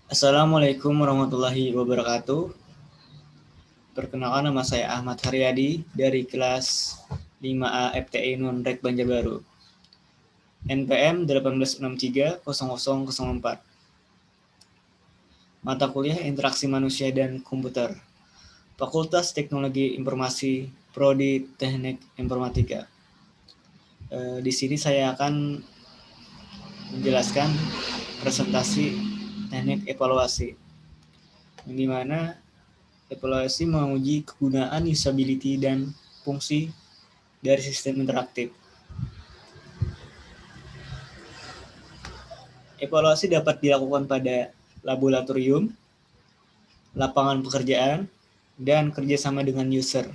Assalamualaikum warahmatullahi wabarakatuh. Perkenalkan, nama saya Ahmad Haryadi dari kelas 5A FTI Nonrek Banjarbaru. NPM 186300004. Mata kuliah Interaksi Manusia dan Komputer. Fakultas Teknologi Informasi, Prodi Teknik Informatika. Di sini saya akan menjelaskan presentasi teknik evaluasi, di mana evaluasi menguji kegunaan, usability, dan fungsi dari sistem interaktif. Evaluasi dapat dilakukan pada laboratorium, lapangan pekerjaan, dan kerjasama dengan user.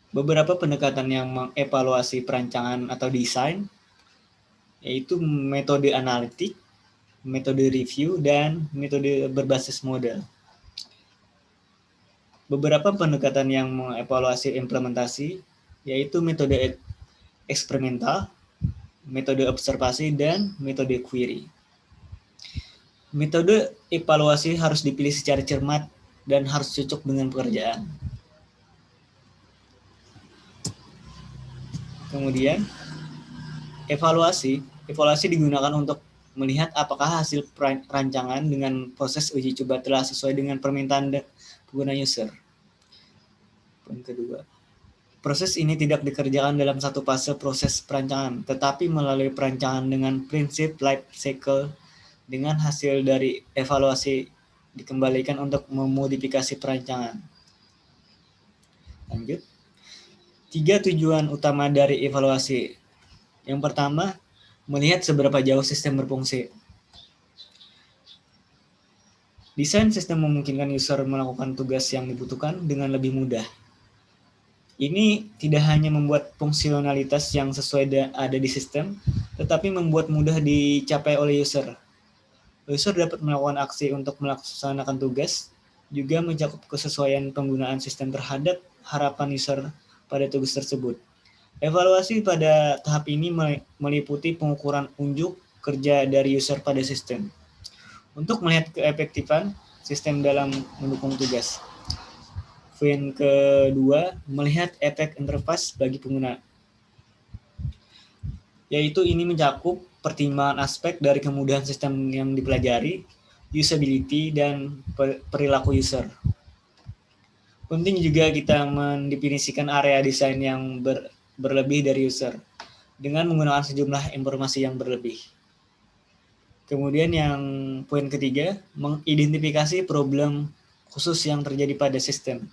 Beberapa pendekatan yang mengevaluasi perancangan atau desain, yaitu metode analitik, metode review, dan metode berbasis model. Beberapa pendekatan yang mengevaluasi implementasi, yaitu metode eksperimental, metode observasi, dan metode query. Metode evaluasi harus dipilih secara cermat dan harus cocok dengan pekerjaan. Kemudian, evaluasi digunakan untuk melihat apakah hasil rancangan dengan proses uji coba telah sesuai dengan permintaan pengguna user. Poin kedua, proses ini tidak dikerjakan dalam satu fase proses perancangan, tetapi melalui perancangan dengan prinsip life cycle. Dengan hasil dari evaluasi dikembalikan untuk memodifikasi perancangan. Lanjut. 3 tujuan utama dari evaluasi. Yang pertama, melihat seberapa jauh sistem berfungsi. Desain sistem memungkinkan user melakukan tugas yang dibutuhkan dengan lebih mudah. Ini tidak hanya membuat fungsionalitas yang sesuai ada di sistem, tetapi membuat mudah dicapai oleh user. User dapat melakukan aksi untuk melaksanakan tugas, juga mencakup kesesuaian penggunaan sistem terhadap harapan user pada tugas tersebut. Evaluasi pada tahap ini meliputi pengukuran unjuk kerja dari user pada sistem untuk melihat keefektifan sistem dalam mendukung tugas. Poin kedua, melihat efek interface bagi pengguna, yaitu ini mencakup pertimbangan aspek dari kemudahan sistem yang dipelajari, usability, dan perilaku user. Penting juga kita mendefinisikan area desain yang berlebih dari user dengan menggunakan sejumlah informasi yang berlebih. Kemudian yang poin ketiga, mengidentifikasi problem khusus yang terjadi pada sistem.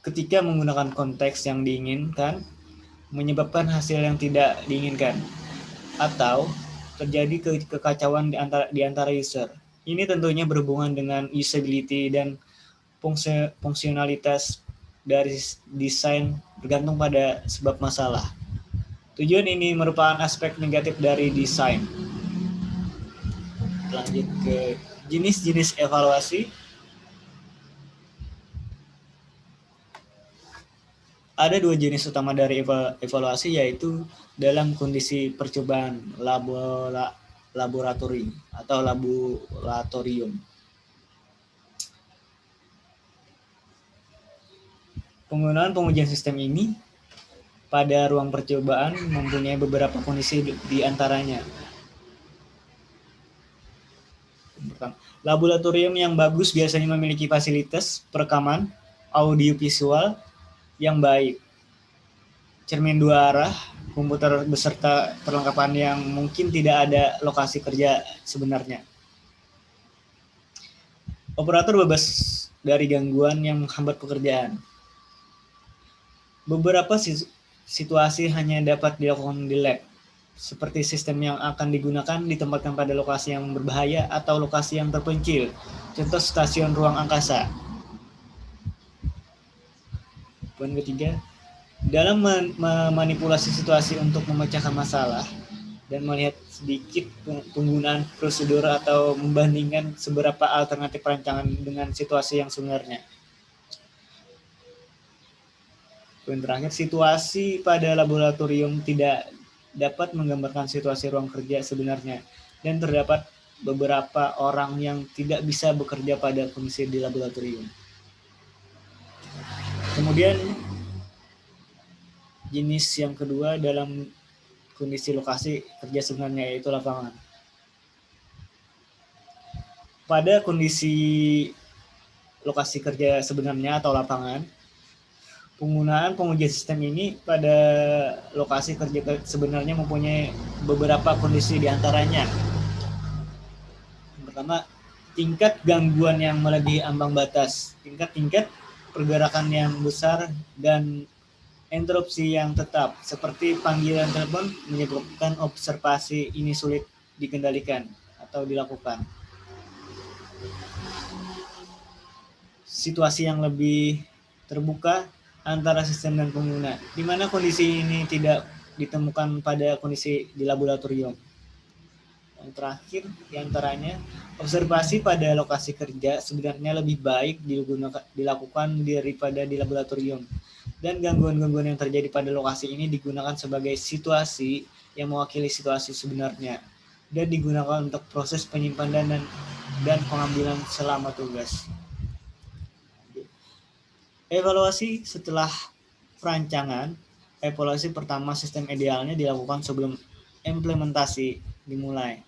Ketika menggunakan konteks yang diinginkan, menyebabkan hasil yang tidak diinginkan, atau terjadi kekacauan di antara user. Ini tentunya berhubungan dengan usability dan fungsionalitas dari desain bergantung pada sebab masalah. Tujuan ini merupakan aspek negatif dari desain. Lanjut ke jenis-jenis evaluasi. Ada 2 jenis utama dari evaluasi, yaitu dalam kondisi percobaan laboratorium atau laboratorium. Penggunaan pengujian sistem ini pada ruang percobaan mempunyai beberapa kondisi di antaranya. Laboratorium yang bagus biasanya memiliki fasilitas perekaman audiovisual yang baik, cermin 2 arah, komputer beserta perlengkapan yang mungkin tidak ada lokasi kerja sebenarnya. Operator bebas dari gangguan yang menghambat pekerjaan. Beberapa situasi hanya dapat dilakukan di lab, seperti sistem yang akan digunakan ditempatkan pada lokasi yang berbahaya atau lokasi yang terpencil, contoh stasiun ruang angkasa. Poin ketiga, dalam memanipulasi situasi untuk memecahkan masalah dan melihat sedikit penggunaan prosedur atau membandingkan seberapa alternatif perancangan dengan situasi yang sebenarnya. Poin terakhir, situasi pada laboratorium tidak dapat menggambarkan situasi ruang kerja sebenarnya, dan terdapat beberapa orang yang tidak bisa bekerja pada kondisi di laboratorium. Kemudian jenis yang kedua dalam kondisi lokasi kerja sebenarnya yaitu lapangan. Pada kondisi lokasi kerja sebenarnya atau lapangan, penggunaan pengujian sistem ini pada lokasi kerja sebenarnya mempunyai beberapa kondisi diantaranya. Yang pertama, tingkat gangguan yang melebihi ambang batas, tingkat pergerakan yang besar, dan interupsi yang tetap, seperti panggilan telepon menyebabkan observasi ini sulit dikendalikan atau dilakukan. Situasi yang lebih terbuka antara sistem dan pengguna, di mana kondisi ini tidak ditemukan pada kondisi di laboratorium. Yang terakhir, diantaranya, observasi pada lokasi kerja sebenarnya lebih baik dilakukan daripada di laboratorium. Dan gangguan-gangguan yang terjadi pada lokasi ini digunakan sebagai situasi yang mewakili situasi sebenarnya, dan digunakan untuk proses penyimpanan dan pengambilan selama tugas. Evaluasi setelah perancangan. Evaluasi pertama sistem idealnya dilakukan sebelum implementasi dimulai.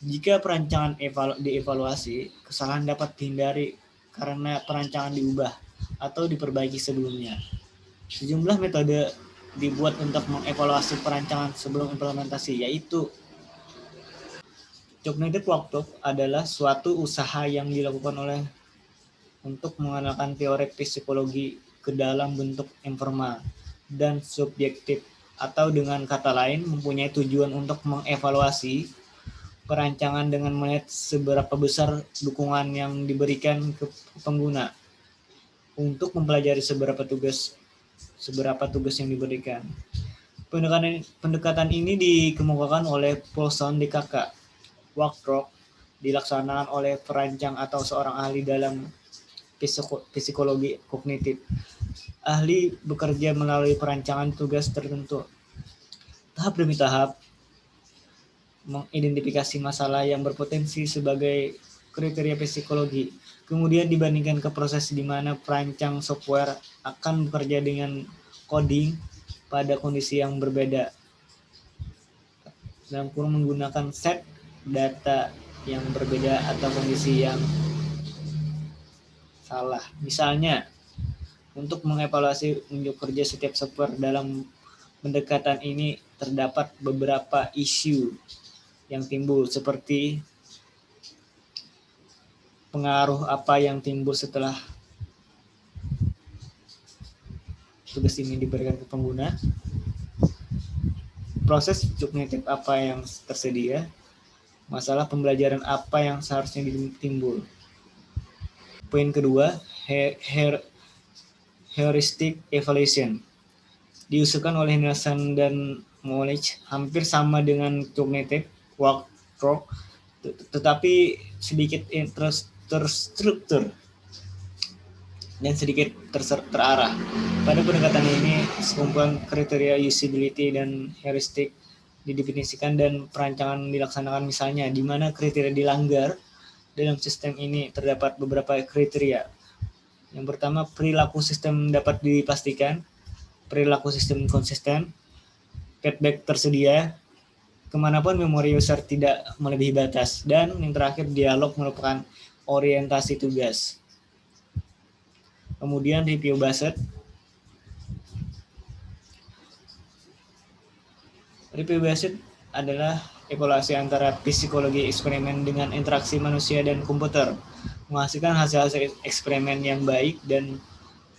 Jika perancangan dievaluasi, kesalahan dapat dihindari karena perancangan diubah atau diperbaiki sebelumnya. Sejumlah metode dibuat untuk mengevaluasi perancangan sebelum implementasi, yaitu cognitive workshop adalah suatu usaha yang dilakukan oleh untuk mengenalkan teori psikologi ke dalam bentuk informal dan subjektif, atau dengan kata lain mempunyai tujuan untuk mengevaluasi perancangan dengan melihat seberapa besar dukungan yang diberikan ke pengguna untuk mempelajari seberapa tugas yang diberikan. Pendekatan ini dikemukakan oleh Paulson DKK. Workshop dilaksanakan oleh perancang atau seorang ahli dalam psikologi kognitif. Ahli bekerja melalui perancangan tugas tertentu, tahap demi tahap, mengidentifikasi masalah yang berpotensi sebagai kriteria psikologi, kemudian dibandingkan ke proses di mana perancang software akan bekerja dengan coding pada kondisi yang berbeda, dalam kurung menggunakan set data yang berbeda atau kondisi yang salah. Misalnya, untuk mengevaluasi unjuk kerja setiap software dalam pendekatan ini terdapat beberapa isu yang timbul, seperti pengaruh apa yang timbul setelah tugas ini diberikan ke pengguna, proses kognitif apa yang tersedia, masalah pembelajaran apa yang seharusnya timbul. Poin kedua, heuristic evaluation diusulkan oleh Nielsen dan Molich, hampir sama dengan cognitive workshop, tetapi sedikit terstruktur dan sedikit terarah. Pada pendekatan ini, sekumpulan kriteria usability dan heuristik didefinisikan dan perancangan dilaksanakan. Misalnya, di mana kriteria dilanggar dalam sistem ini terdapat beberapa kriteria. Yang pertama, perilaku sistem dapat dipastikan, perilaku sistem konsisten, feedback tersedia, kemanapun memori user tidak melebihi batas, dan yang terakhir, dialog merupakan orientasi tugas. Kemudian review based. Review based adalah evaluasi antara psikologi eksperimen dengan interaksi manusia dan komputer, menghasilkan hasil-hasil eksperimen yang baik dan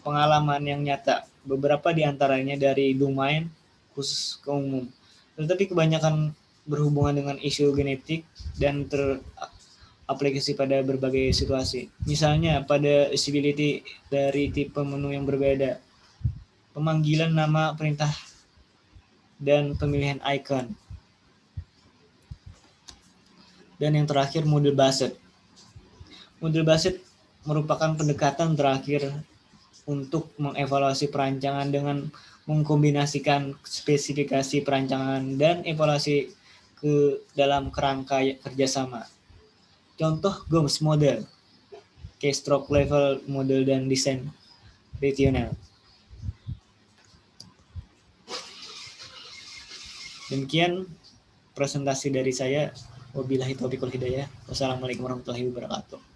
pengalaman yang nyata, beberapa di antaranya dari domain khusus ke umum, tetapi kebanyakan berhubungan dengan isu genetik dan teraplikasi pada berbagai situasi. Misalnya pada usability dari tipe menu yang berbeda, pemanggilan nama perintah, dan pemilihan icon. Dan yang terakhir, model based. Model based merupakan pendekatan terakhir untuk mengevaluasi perancangan dengan mengkombinasikan spesifikasi perancangan dan evaluasi ke dalam kerangka kerjasama. Contoh GOMS model, keystroke level model dan desain rasional. Demikian presentasi dari saya. Wabillahi taufiq wal hidayah. Wassalamualaikum warahmatullahi wabarakatuh.